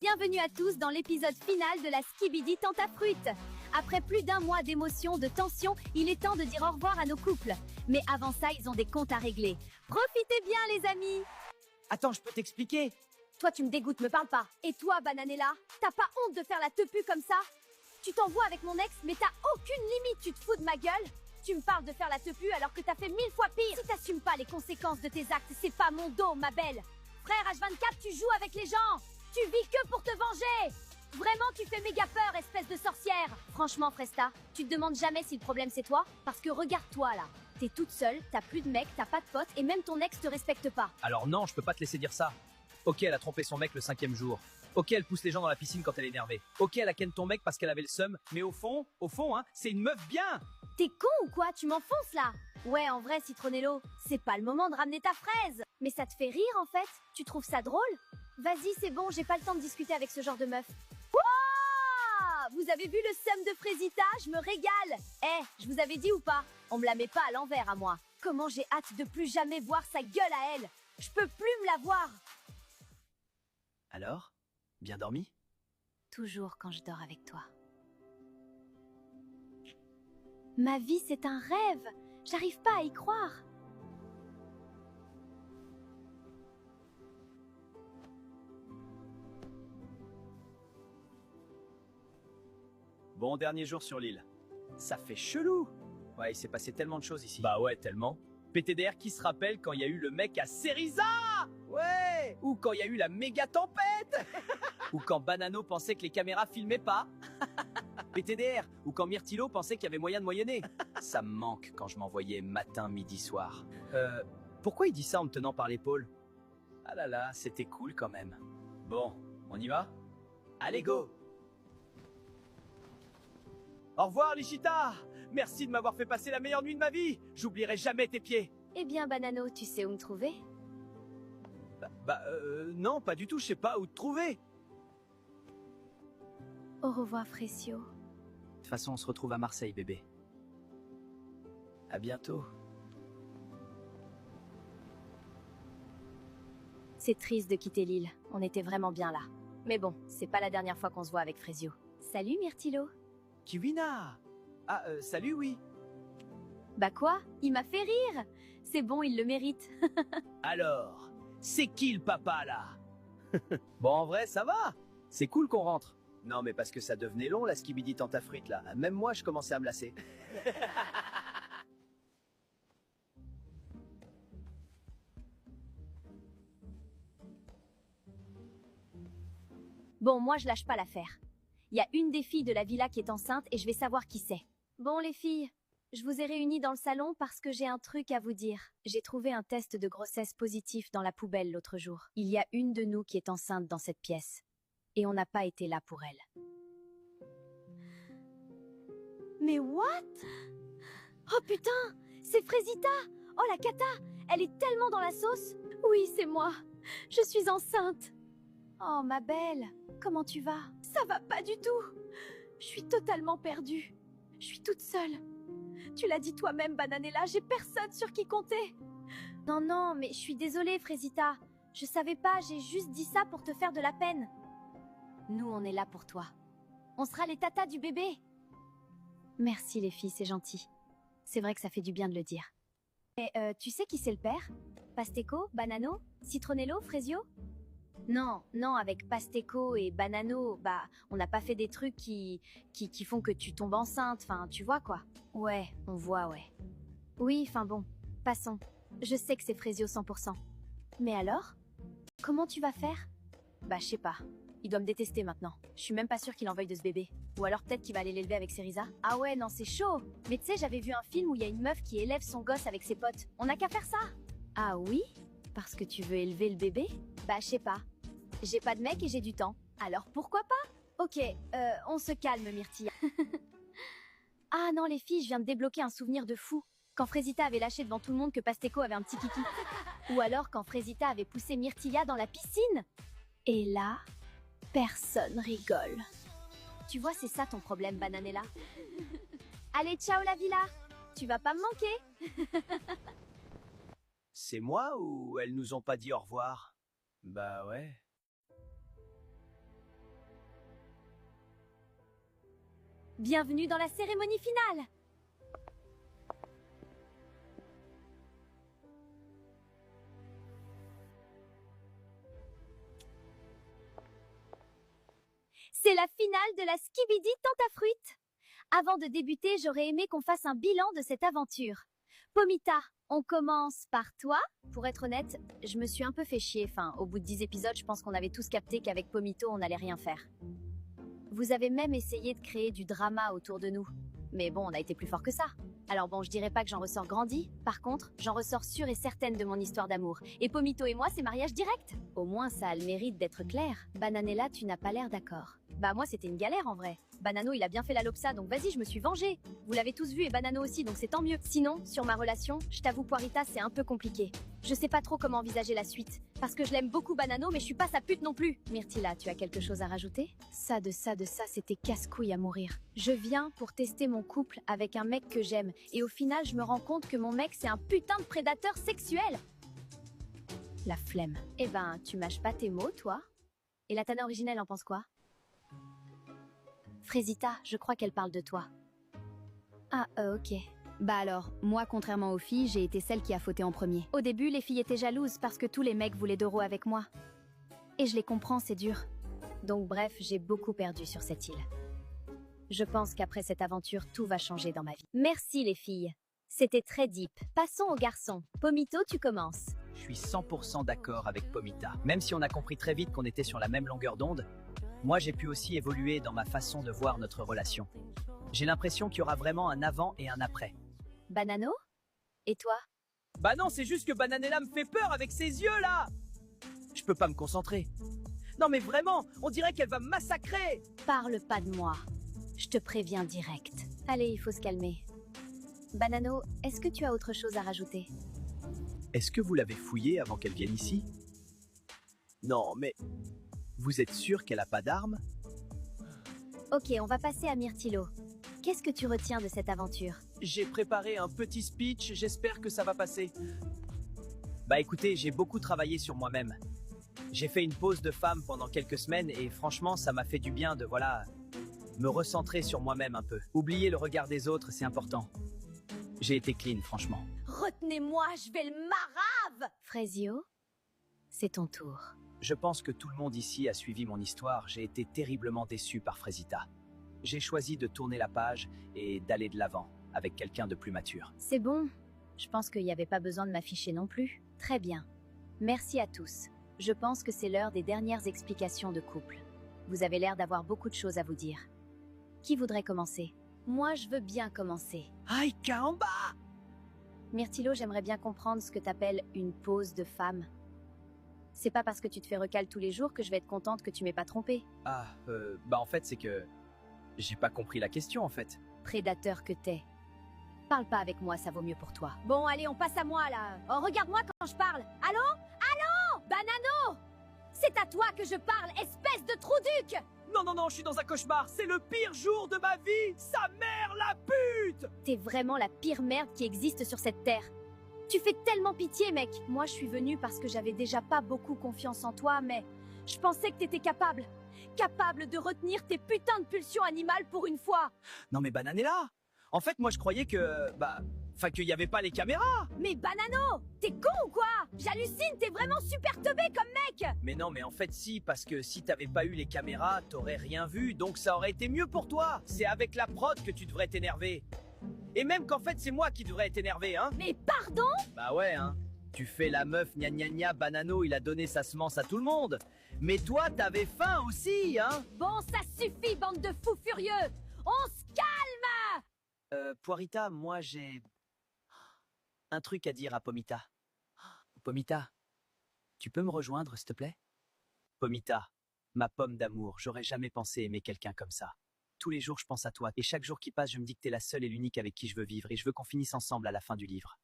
Bienvenue à tous dans l'épisode final de la Skibidi Tentafruit. Après plus d'un mois d'émotions, de tension, il est temps de dire au revoir à nos couples. Mais avant ça, ils ont des comptes à régler. Profitez bien les amis. Attends, je peux t'expliquer. Toi tu me dégoûtes, me parle pas. Et toi Bananella, t'as pas honte de faire la tepu comme ça? Tu t'envoies avec mon ex, mais t'as aucune limite, tu te fous de ma gueule? Tu me parles de faire la tepu alors que t'as fait 1000 fois pire. Si t'assumes pas les conséquences de tes actes, c'est pas mon dos, ma belle. Frère H24, tu joues avec les gens. Tu vis que pour te venger. Vraiment, tu fais méga peur, espèce de sorcière. Franchement, Fresta, tu te demandes jamais si le problème c'est toi? Parce que regarde-toi là. T'es toute seule, t'as plus de mec, t'as pas de potes et même ton ex te respecte pas. Alors non, je peux pas te laisser dire ça. Ok, elle a trompé son mec le 5e jour. Ok, elle pousse les gens dans la piscine quand elle est énervée. Ok, elle a ken ton mec parce qu'elle avait le seum. Mais au fond, hein, c'est une meuf bien. T'es con ou quoi? Tu m'enfonces là? Ouais, en vrai, Citronello, c'est pas le moment de ramener ta fraise. Mais ça te fait rire en fait? Tu trouves ça drôle? Vas-y, c'est bon, j'ai pas le temps de discuter avec ce genre de meuf. Wouah! Vous avez vu le seum de Frésita? Je me régale. Je vous avais dit ou pas? On me la met pas à l'envers à moi. Comment j'ai hâte de plus jamais voir sa gueule à elle. Je peux plus me la voir. Alors? Bien dormi? Toujours quand je dors avec toi. Ma vie, c'est un rêve. J'arrive pas à y croire. Bon dernier jour sur l'île. Ça fait chelou. Ouais, il s'est passé tellement de choses ici. Bah ouais, tellement. PTDR qui se rappelle quand il y a eu le mec à Cerisa. Ouais. Ou quand il y a eu la méga tempête. Ou quand Banano pensait que les caméras filmaient pas. PTDR. Ou quand Myrtilo pensait qu'il y avait moyen de moyenner. Ça me manque quand je m'envoyais matin, midi, soir. Pourquoi il dit ça en me tenant par l'épaule? Ah là là, c'était cool quand même. Bon, on y va? Allez, go! Au revoir, Lichita! Merci de m'avoir fait passer la meilleure nuit de ma vie! J'oublierai jamais tes pieds! Eh bien, Banano, tu sais où me trouver? Non, pas du tout, je sais pas où te trouver! Au revoir, Frécio. De toute façon, on se retrouve à Marseille, bébé. À bientôt. C'est triste de quitter l'île, on était vraiment bien là. Mais bon, c'est pas la dernière fois qu'on se voit avec Frésio. Salut, Myrtilo! Kiwina! Ah, salut, oui! Bah quoi? Il m'a fait rire! C'est bon, il le mérite. Alors, c'est qui le papa, là? Bon, en vrai, ça va! C'est cool qu'on rentre. Non, mais parce que ça devenait long, la skibidi tentafruit, là. Même moi, je commençais à me lasser. Bon, moi je lâche pas l'affaire. Il y a une des filles de la villa qui est enceinte et je vais savoir qui c'est. Bon les filles, je vous ai réunies dans le salon parce que j'ai un truc à vous dire. J'ai trouvé un test de grossesse positif dans la poubelle l'autre jour. Il y a une de nous qui est enceinte dans cette pièce. Et on n'a pas été là pour elle. Mais what? Oh putain, c'est Frésita! Oh la cata, elle est tellement dans la sauce! Oui, c'est moi. Je suis enceinte. Oh ma belle, comment tu vas? Ça va pas du tout. Je suis totalement perdue. Je suis toute seule. Tu l'as dit toi-même, Bananella, j'ai personne sur qui compter. Non, mais je suis désolée, Frésita. Je savais pas, j'ai juste dit ça pour te faire de la peine. Nous, on est là pour toi. On sera les tatas du bébé. Merci les filles, c'est gentil. C'est vrai que ça fait du bien de le dire. Et tu sais qui c'est le père? Pasteco, Banano, Citronello, Frésio? Non, avec Pasteco et Banano, on n'a pas fait des trucs qui font que tu tombes enceinte, enfin, tu vois quoi. Ouais, on voit, ouais. Oui, enfin bon, passons. Je sais que c'est Frésio 100%. Mais alors? Comment tu vas faire? Je sais pas. Il doit me détester maintenant. Je suis même pas sûre qu'il en veuille de ce bébé. Ou alors peut-être qu'il va aller l'élever avec Cerisa. Ah ouais, non, c'est chaud. Mais tu sais, j'avais vu un film où il y a une meuf qui élève son gosse avec ses potes. On n'a qu'à faire ça. Ah oui? Parce que tu veux élever le bébé? Je sais pas. J'ai pas de mec et j'ai du temps. Alors pourquoi pas? Ok, on se calme, Myrtilla. Ah non, les filles, je viens de débloquer un souvenir de fou. Quand Frésita avait lâché devant tout le monde que Pasteco avait un petit kiki. Ou alors quand Frésita avait poussé Myrtilla dans la piscine. Et là, personne rigole. Tu vois, c'est ça ton problème, Bananella. Allez, ciao la villa. Tu vas pas me manquer. C'est moi ou elles nous ont pas dit au revoir? Bah ouais. Bienvenue dans la cérémonie finale. C'est la finale de la Skibidi Tentafruit. Avant de débuter, j'aurais aimé qu'on fasse un bilan de cette aventure. Pomita, on commence par toi. Pour être honnête, je me suis un peu fait chier. Enfin, au bout de 10 épisodes, je pense qu'on avait tous capté qu'avec Pomito, on n'allait rien faire. Vous avez même essayé de créer du drama autour de nous. Mais bon, on a été plus fort que ça. Alors bon, je dirais pas que j'en ressors grandi. Par contre, j'en ressors sûre et certaine de mon histoire d'amour. Et Pomito et moi, c'est mariage direct. Au moins, ça a le mérite d'être clair. Bananella, tu n'as pas l'air d'accord. Bah moi, c'était une galère en vrai. Banano, il a bien fait la lopsa, donc vas-y, je me suis vengée. Vous l'avez tous vu et Banano aussi, donc c'est tant mieux. Sinon, sur ma relation, je t'avoue Poirita, c'est un peu compliqué. Je sais pas trop comment envisager la suite. Parce que je l'aime beaucoup Banano, mais je suis pas sa pute non plus. Myrtilla, tu as quelque chose à rajouter? Ça, c'était casse-couille à mourir. Je viens pour tester mon couple avec un mec que j'aime. Et au final, je me rends compte que mon mec, c'est un putain de prédateur sexuel. La flemme. Eh ben, tu mâches pas tes mots, toi? Et la Tana originelle en pense quoi? Frésita, je crois qu'elle parle de toi. Ah, ok. Bah alors, moi, contrairement aux filles, j'ai été celle qui a fauté en premier. Au début, les filles étaient jalouses parce que tous les mecs voulaient Doro avec moi. Et je les comprends, c'est dur. Donc bref, j'ai beaucoup perdu sur cette île. Je pense qu'après cette aventure, tout va changer dans ma vie. Merci les filles. C'était très deep. Passons aux garçons. Pomito, tu commences. Je suis 100% d'accord avec Pomita. Même si on a compris très vite qu'on était sur la même longueur d'onde, moi j'ai pu aussi évoluer dans ma façon de voir notre relation. J'ai l'impression qu'il y aura vraiment un avant et un après. Banano? Et toi? Bah non, c'est juste que Bananella me fait peur avec ses yeux là. Je peux pas me concentrer. Non mais vraiment, on dirait qu'elle va me massacrer. Parle pas de moi. Je te préviens direct. Allez, il faut se calmer. Banano, est-ce que tu as autre chose à rajouter? Est-ce que vous l'avez fouillée avant qu'elle vienne ici? Non, mais... Vous êtes sûr qu'elle a pas d'armes? Ok, on va passer à Myrtillo. Qu'est-ce que tu retiens de cette aventure? J'ai préparé un petit speech, j'espère que ça va passer. Bah écoutez, j'ai beaucoup travaillé sur moi-même. J'ai fait une pause de femme pendant quelques semaines et franchement, ça m'a fait du bien de, voilà, me recentrer sur moi-même un peu. Oublier le regard des autres, c'est important. J'ai été clean, franchement. Retenez-moi, je vais le marave! Frésio, c'est ton tour. Je pense que tout le monde ici a suivi mon histoire. J'ai été terriblement déçu par Frésita. J'ai choisi de tourner la page et d'aller de l'avant, avec quelqu'un de plus mature. C'est bon. Je pense qu'il n'y avait pas besoin de m'afficher non plus. Très bien. Merci à tous. Je pense que c'est l'heure des dernières explications de couple. Vous avez l'air d'avoir beaucoup de choses à vous dire. Qui voudrait commencer? Moi, je veux bien commencer. Aïe, Kaamba! Myrtillo, j'aimerais bien comprendre ce que t'appelles une pause de femme. C'est pas parce que tu te fais recal tous les jours que je vais être contente que tu m'aies pas trompé. Ah, bah en fait, c'est que... J'ai pas compris la question, en fait. Prédateur que t'es. Parle pas avec moi, ça vaut mieux pour toi. Bon, allez, on passe à moi, là. Oh, regarde-moi quand je parle. Allô? Allô? Banano! C'est à toi que je parle, espèce de trou-duc! Non, non, non, je suis dans un cauchemar. C'est le pire jour de ma vie. Sa mère, la pute! T'es vraiment la pire merde qui existe sur cette terre. Tu fais tellement pitié, mec. Moi, je suis venue parce que j'avais déjà pas beaucoup confiance en toi, mais je pensais que t'étais capable. Capable de retenir tes putains de pulsions animales pour une fois. Non mais Bananella! En fait, moi je croyais que... Enfin, qu'il y avait pas les caméras! Mais Banano! T'es con ou quoi? J'hallucine, t'es vraiment super teubé comme mec! Mais non, mais en fait si, parce que si t'avais pas eu les caméras, t'aurais rien vu, donc ça aurait été mieux pour toi! C'est avec la prod que tu devrais t'énerver! Et même qu'en fait c'est moi qui devrais être énervé, hein? Mais pardon? Bah ouais, hein. Tu fais la meuf gna gna gna, Banano, il a donné sa semence à tout le monde. Mais toi, t'avais faim aussi, hein? Bon, ça suffit, bande de fous furieux! On se calme! Poirita, moi j'ai... un truc à dire à Pomita. Pomita, tu peux me rejoindre, s'il te plaît? Pomita, ma pomme d'amour, j'aurais jamais pensé aimer quelqu'un comme ça. Tous les jours, je pense à toi, et chaque jour qui passe, je me dis que t'es la seule et l'unique avec qui je veux vivre, et je veux qu'on finisse ensemble à la fin du livre.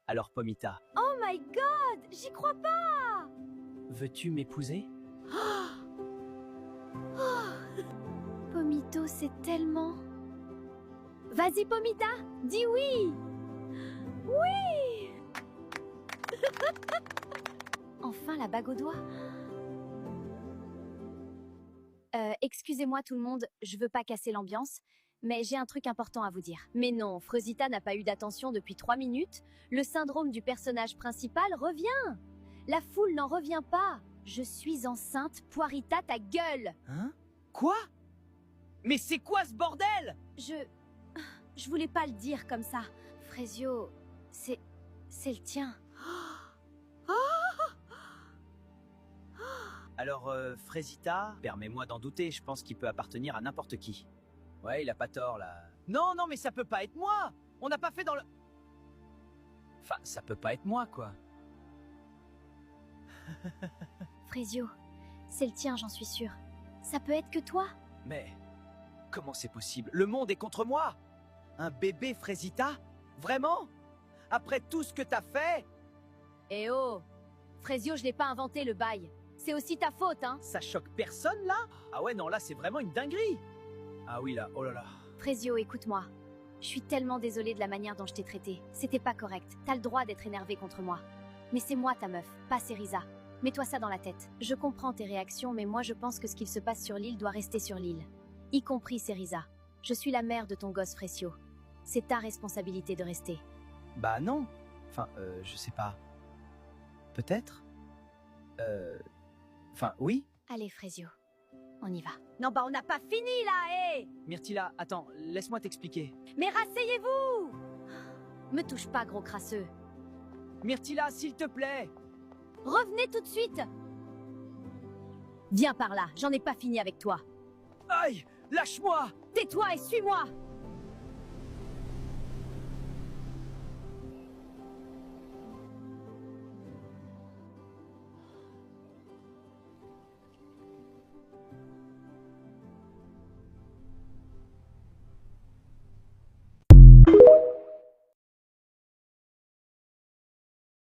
Alors, Pomita... Oh my god! J'y crois pas! Veux-tu m'épouser? Pomito, c'est tellement... Vas-y, Pomita! Dis oui! Oui! Enfin, la bague au doigt. Excusez-moi tout le monde, je veux pas casser l'ambiance, mais j'ai un truc important à vous dire. Mais non, Freusita n'a pas eu d'attention depuis 3 minutes. Le syndrome du personnage principal revient. La foule n'en revient pas. Je suis enceinte, Poirita ta gueule. Hein? Quoi? Mais c'est quoi ce bordel? Je voulais pas le dire comme ça. Frésio, c'est le tien. Alors, Frésita, permets-moi d'en douter, je pense qu'il peut appartenir à n'importe qui. Ouais, il a pas tort, là. Non, non, mais ça peut pas être moi! On n'a pas fait dans le... Enfin, ça peut pas être moi, quoi. Frésio, c'est le tien, j'en suis sûre. Ça peut être que toi? Mais... comment c'est possible? Le monde est contre moi! Un bébé Frésita? Vraiment? Après tout ce que t'as fait? Eh oh! Frésio, je l'ai pas inventé, le bail. C'est aussi ta faute, hein? Ça choque personne, là? Ah ouais, non, là, c'est vraiment une dinguerie! Ah oui, là, oh là là. Frésio, écoute-moi. Je suis tellement désolée de la manière dont je t'ai traité. C'était pas correct. T'as le droit d'être énervé contre moi. Mais c'est moi ta meuf, pas Cerisa. Mets-toi ça dans la tête. Je comprends tes réactions, mais moi je pense que ce qu'il se passe sur l'île doit rester sur l'île. Y compris Cerisa. Je suis la mère de ton gosse Frécio. C'est ta responsabilité de rester. Bah non. Enfin, je sais pas. Peut-être? Enfin, oui? Allez, Frésio. On y va. Non, bah on n'a pas fini là, hé! Myrtilla, attends, laisse-moi t'expliquer. Mais rasseyez-vous! Me touche pas, gros crasseux. Myrtilla, s'il te plaît! Revenez tout de suite! Viens par là, j'en ai pas fini avec toi. Aïe! Lâche-moi! Tais-toi et suis-moi!